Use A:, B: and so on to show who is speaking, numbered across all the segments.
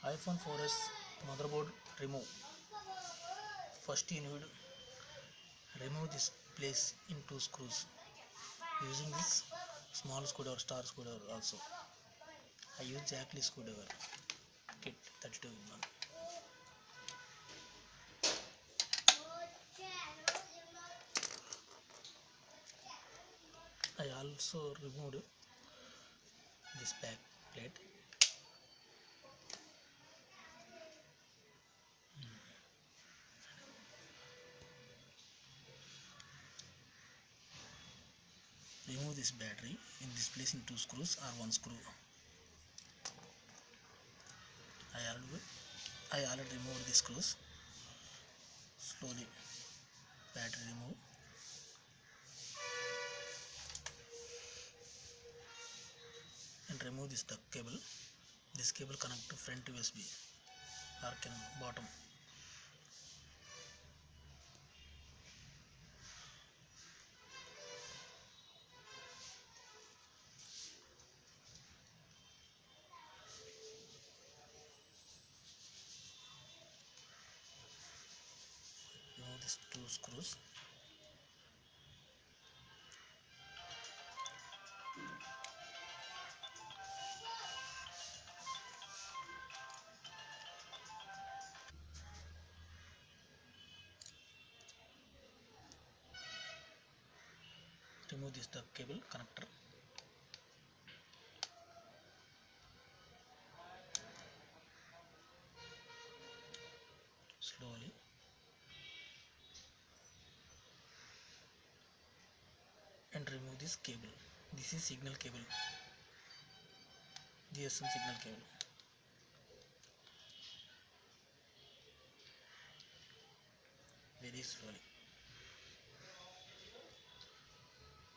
A: iPhone 4S motherboard remove. First you need remove this place in two screws using this small screwdriver, star screwdriver also. I use Jackley screwdriver kit 32 in 1. I also removed this back plate. Remove this battery in this place in two screws or one screw. I already removed the screws. Slowly battery remove and remove this duct cable. This cable connect to front USB or can bottom. Remove these two screws. Remove this duct cable connector. Slowly. And remove this cable. This is signal cable. GSM signal cable. Very slowly.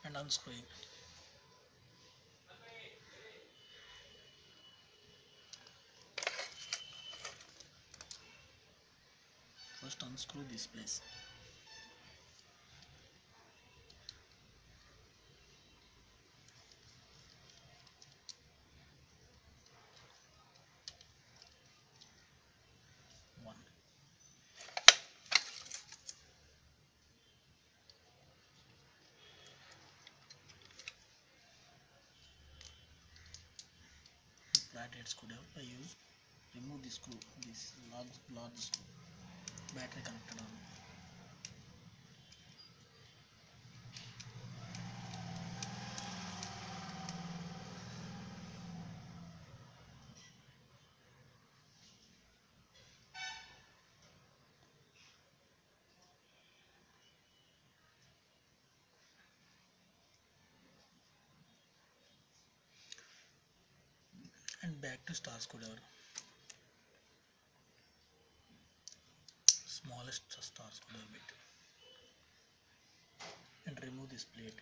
A: And unscrewing. First unscrew this place. One. Flathead screwdriver I use. Remove the screw. This large battery connected on. And back to star screwdriver. Smallest star screwdriver bit. And remove this plate.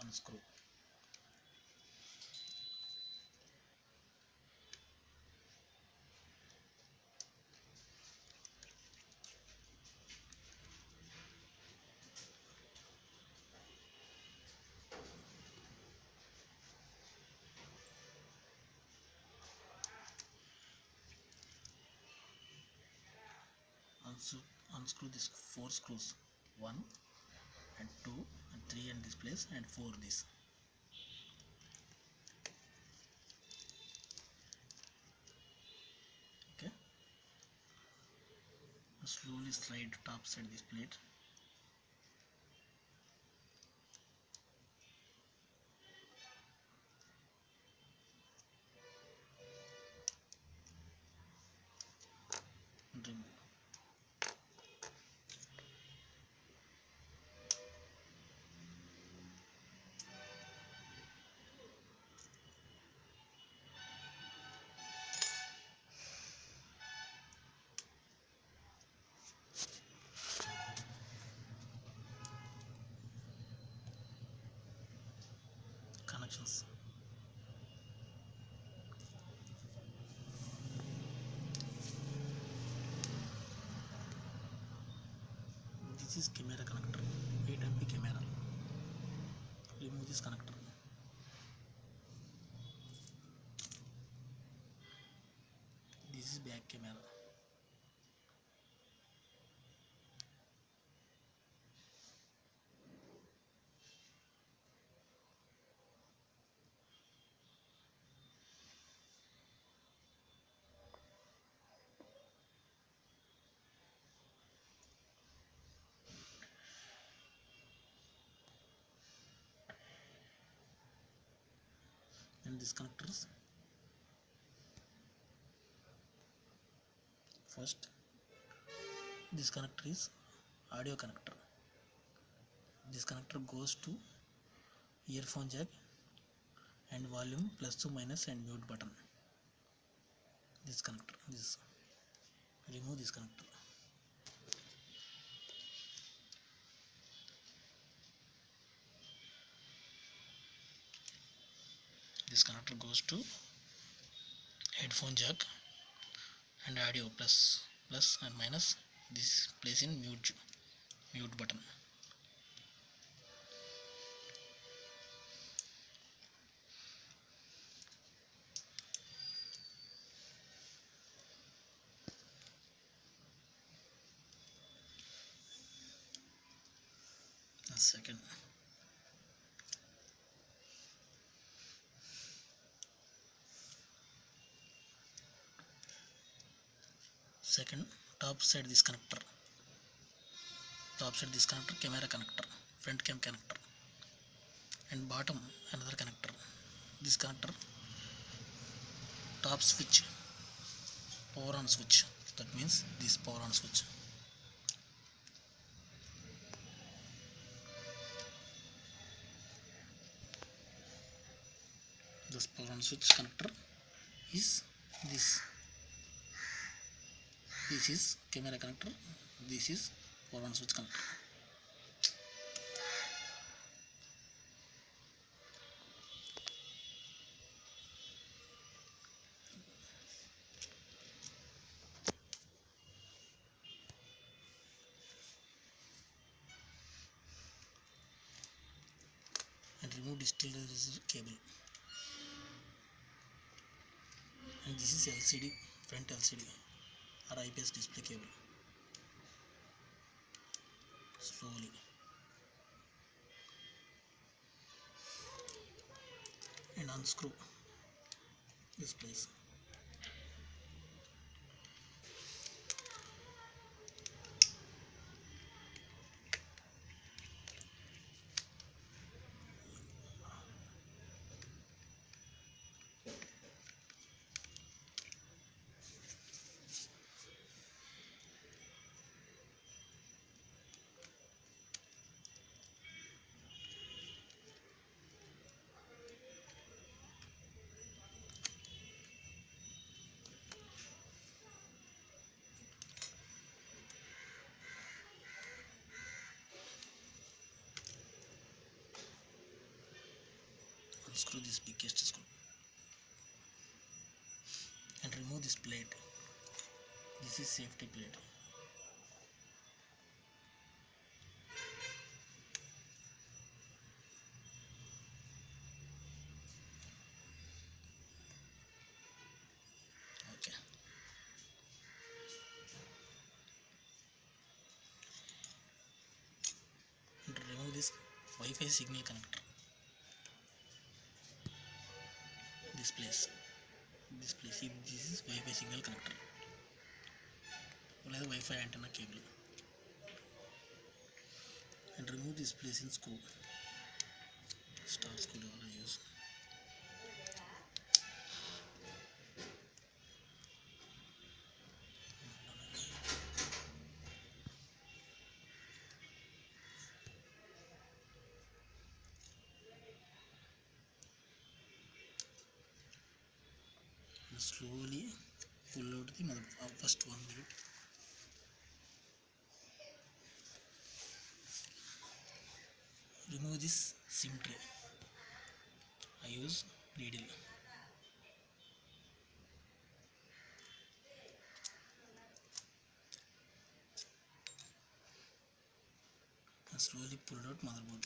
A: Unscrew. Unscrew these 4 screws. 1 and 2 and 3 in this place and 4 this. Okay. Slowly slide top side this plate. And remove. Connections. This is camera connector. 8 MP camera. Remove this connector. this is back camera. And these connectors, first this connector is audio connector. This connector goes to earphone jack and volume plus to minus and mute button. This connector, this, remove this connector. This connector goes to headphone jack and audio plus and minus. This place in mute button. A second. Second, top side this connector. Top side this connector, camera connector, front cam connector, and bottom another connector. This connector, top switch, power on switch. That means this power on switch. This power on switch connector is this. This is camera connector. This is power on switch connector. And remove digital cable. And this is LCD, front LCD or IPS display cable. Slowly. And unscrew this place. Unscrew this biggest screw and remove this plate. This is safety plate. Okay. And remove this Wi-Fi signal connector. This place. This is Wi-Fi signal connector. Or Wi-Fi antenna cable. And remove this place in screw. Star screwdriver I use. And slowly pull out the motherboard. First 1 minute. Remove this SIM tray. I use needle. And slowly pull out motherboard.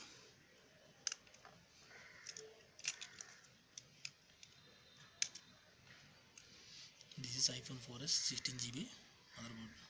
A: This this iPhone 4s 16 GB motherboard.